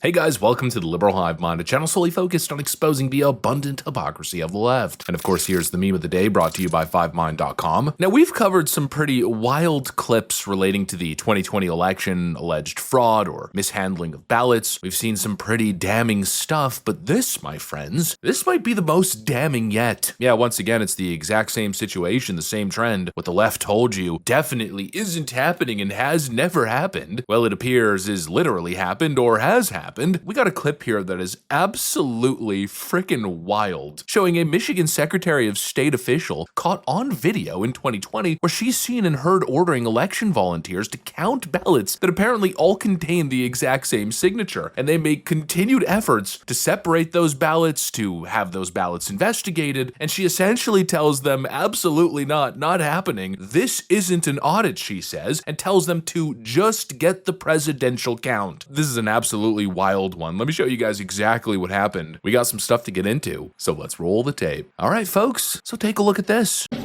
Hey guys, welcome to the Liberal Hive Mind, a channel solely focused on exposing the abundant hypocrisy of the left. And of course, here's the meme of the day brought to you by 5mind.com. Now, we've covered some pretty wild clips relating to the 2020 election, alleged fraud or mishandling of ballots. We've seen some pretty damning stuff, but this, my friends, this might be the most damning yet. Yeah, once again, it's the exact same situation, the same trend. What the left told you definitely isn't happening and has never happened. Well, it appears is literally happened or has happened. We got a clip here that is absolutely freaking wild, showing a Michigan Secretary of State official caught on video in 2020 where she's seen and heard ordering election volunteers to count ballots that apparently all contain the exact same signature, and they make continued efforts to separate those ballots, to have those ballots investigated, and she essentially tells them absolutely not happening. This isn't an audit, she says, and tells them to just get the presidential count. This is an absolutely wild one. Let me show you guys exactly what happened. We got some stuff to get into, so let's roll the tape. All right, folks, so take a look at this. These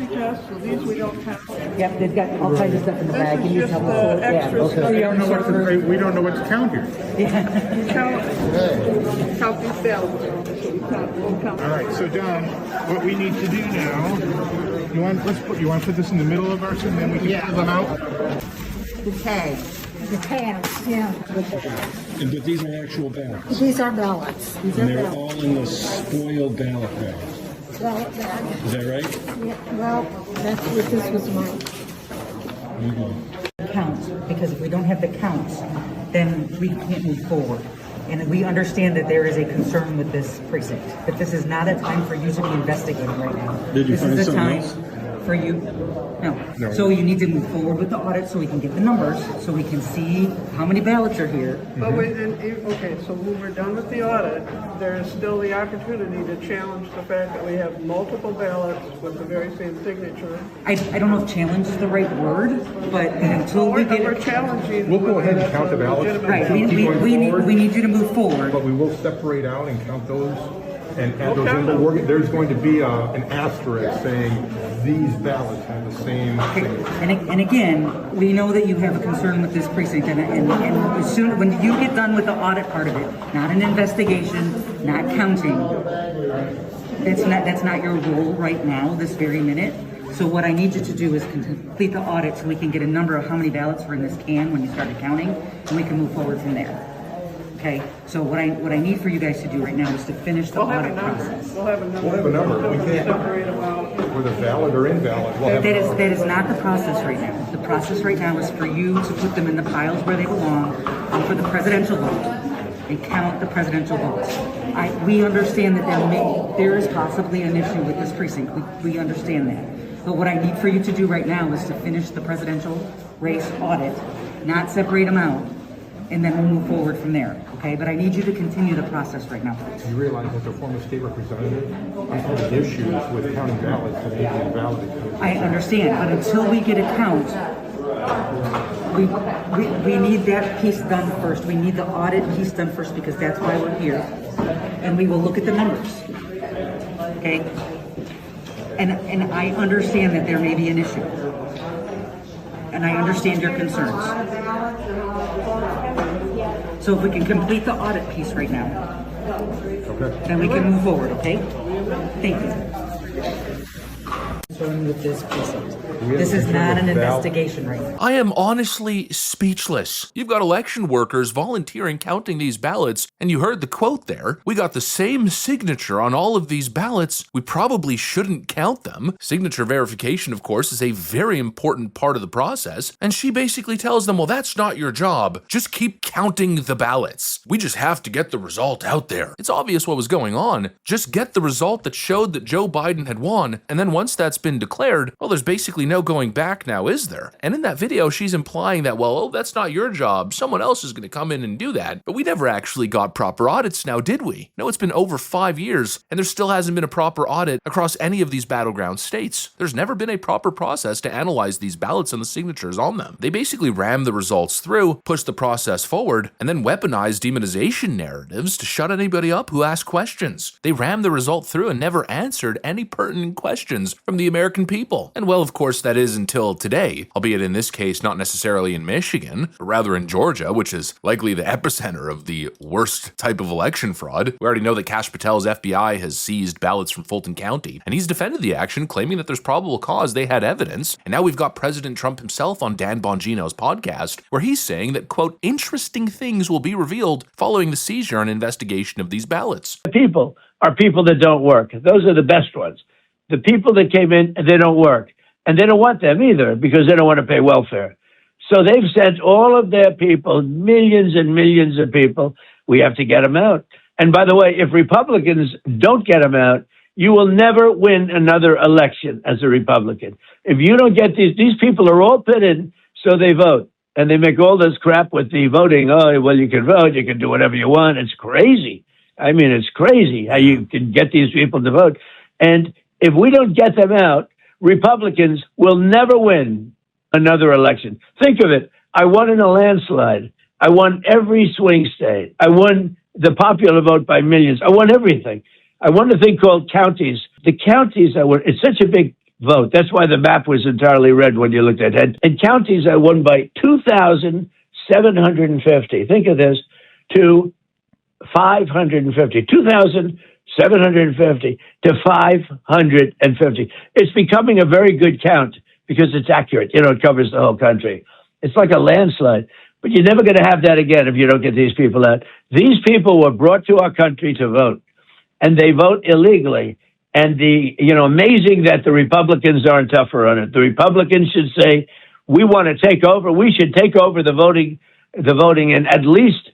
we don't have. Yep, they've got all kinds of stuff in the bag. This is just the extra stuff. We don't know what to count here. Count these ballots. We'll count. All right, so Don, what we need to do now, you want to put this in the middle of ours and then we can fill them out? The tag. The tags, yeah. But these are actual ballots. These are ballots. These are And they're ballots. all in the spoiled ballot bag. Ballot bag. Is that right? Yeah, well, that's what this was mine. Counts, because if we don't have the counts, then we can't move forward. And we understand that there is a concern with this precinct, but this is not a time for you to be investigating right now. Did you this find is a something time for you. No. So you need to move forward with the audit so we can get the numbers, so we can see how many ballots are here. But wait, okay, so when we're done with the audit, there is still the opportunity to challenge the fact that we have multiple ballots with the very same signature. I don't know if challenge is the right word, but until we get We're challenging. We'll go ahead and whether count the that's a ballots. legitimate right, ballot. we need you to move forward. But we will separate out and count those and add those Okay. in. But there's going to be an asterisk saying these ballots have the same signature. And again, we know that you have a concern with this precinct, and as soon when you get done with the audit part of it, not an investigation, not counting, that's not your role right now, this very minute. So what I need you to do is complete the audit so we can get a number of how many ballots were in this can when you started counting, and we can move forward from there. Okay, so what I need for you guys to do right now is to finish the We'll have a audit number. process. We'll have a number. We'll have a number. We can't- Separate them out. Whether valid or invalid, we'll have a number. That is not the process right now. The process right now is for you to put them in the piles where they belong and for the presidential vote and count the presidential votes. We understand that there is possibly an issue with this precinct. We understand that. But what I need for you to do right now is to finish the presidential race audit, not separate them out, and then we'll move forward from there. Okay? But I need you to continue the process right now, please. You realize that the former state representative is having issues with counting ballots and making it valid. I understand, but until we get a count, we need that piece done first. We need the audit piece done first because that's why we're here. And we will look at the numbers. Okay? And I understand that there may be an issue. And I understand your concerns. So if we can complete the audit piece right now, then we can move forward, okay? Thank you. With this precinct. This is not an investigation right now. I am honestly speechless. You've got election workers volunteering counting these ballots, and you heard the quote there. We got the same signature on all of these ballots. We probably shouldn't count them. Signature verification, of course, is a very important part of the process, and she basically tells them, well, that's not your job. Just keep counting the ballots. We just have to get the result out there. It's obvious what was going on. Just get the result that showed that Joe Biden had won, and then once that's been declared, well, there's basically no going back now, is there? And in that video, she's implying that, well, oh, that's not your job. Someone else is going to come in and do that. But we never actually got proper audits now, did we? No, it's been over 5 years, and there still hasn't been a proper audit across any of these battleground states. There's never been a proper process to analyze these ballots and the signatures on them. They basically ram the results through, push the process forward, and then weaponize demonization narratives to shut anybody up who asks questions. They rammed the result through and never answered any pertinent questions from the American people. And well, of course, that is until today, albeit in this case, not necessarily in Michigan, but rather in Georgia, which is likely the epicenter of the worst type of election fraud. We already know that Kash Patel's FBI has seized ballots from Fulton County, and he's defended the action, claiming that there's probable cause they had evidence. And now we've got President Trump himself on Dan Bongino's podcast, where he's saying that, quote, interesting things will be revealed following the seizure and investigation of these ballots. People are people that don't work. Those are the best ones. The people that came in, they don't work. And they don't want them either because they don't want to pay welfare. So they've sent all of their people, millions and millions of people. We have to get them out. And by the way, if Republicans don't get them out, you will never win another election as a Republican. If you don't get these people are all pitted, so they vote. And they make all this crap with the voting. Oh, well, you can vote, you can do whatever you want. It's crazy. I mean, it's crazy how you can get these people to vote. And if we don't get them out, Republicans will never win another election. Think of it. I won in a landslide. I won every swing state. I won the popular vote by millions. I won everything. I won a thing called counties. The counties I won, it's such a big vote. That's why the map was entirely red when you looked at it. And counties I won by 2,750. Think of this, to 550. 2,750 to 550. It's becoming a very good count because it's accurate. You know, it covers the whole country. It's like a landslide. But you're never going to have that again if you don't get these people out. These people were brought to our country to vote, and they vote illegally. And amazing that the Republicans aren't tougher on it. The Republicans should say, we want to take over. We should take over the voting in at least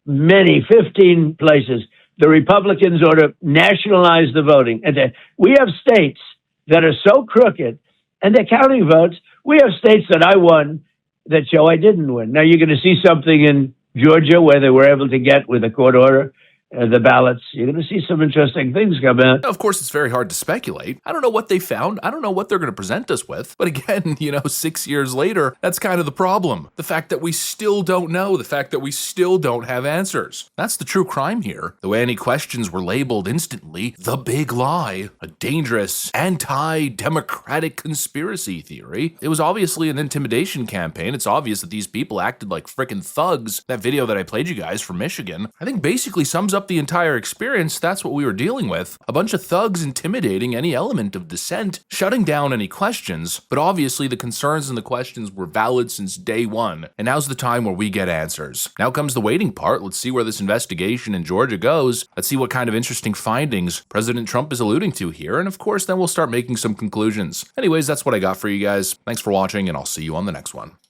15 places. The Republicans ought to nationalize the voting. And we have states that are so crooked, and they're counting votes. We have states that I won that show I didn't win. Now you're going to see something in Georgia where they were able to get, with a court order, the ballots. You're going to see some interesting things come out. Of course, it's very hard to speculate. I don't know what they found. I don't know what they're going to present us with. But again, 6 years later, that's kind of the problem. The fact that we still don't know, the fact that we still don't have answers. That's the true crime here. The way any questions were labeled instantly, the big lie, a dangerous, anti-democratic conspiracy theory. It was obviously an intimidation campaign. It's obvious that these people acted like frickin' thugs. That video that I played you guys from Michigan, I think basically sums up the entire experience. That's what we were dealing with. A bunch of thugs intimidating any element of dissent, shutting down any questions, but obviously the concerns and the questions were valid since day one, and now's the time where we get answers. Now comes the waiting part. Let's see where this investigation in Georgia goes. Let's see what kind of interesting findings President Trump is alluding to here, and of course then we'll start making some conclusions. Anyways, that's what I got for you guys. Thanks for watching, and I'll see you on the next one.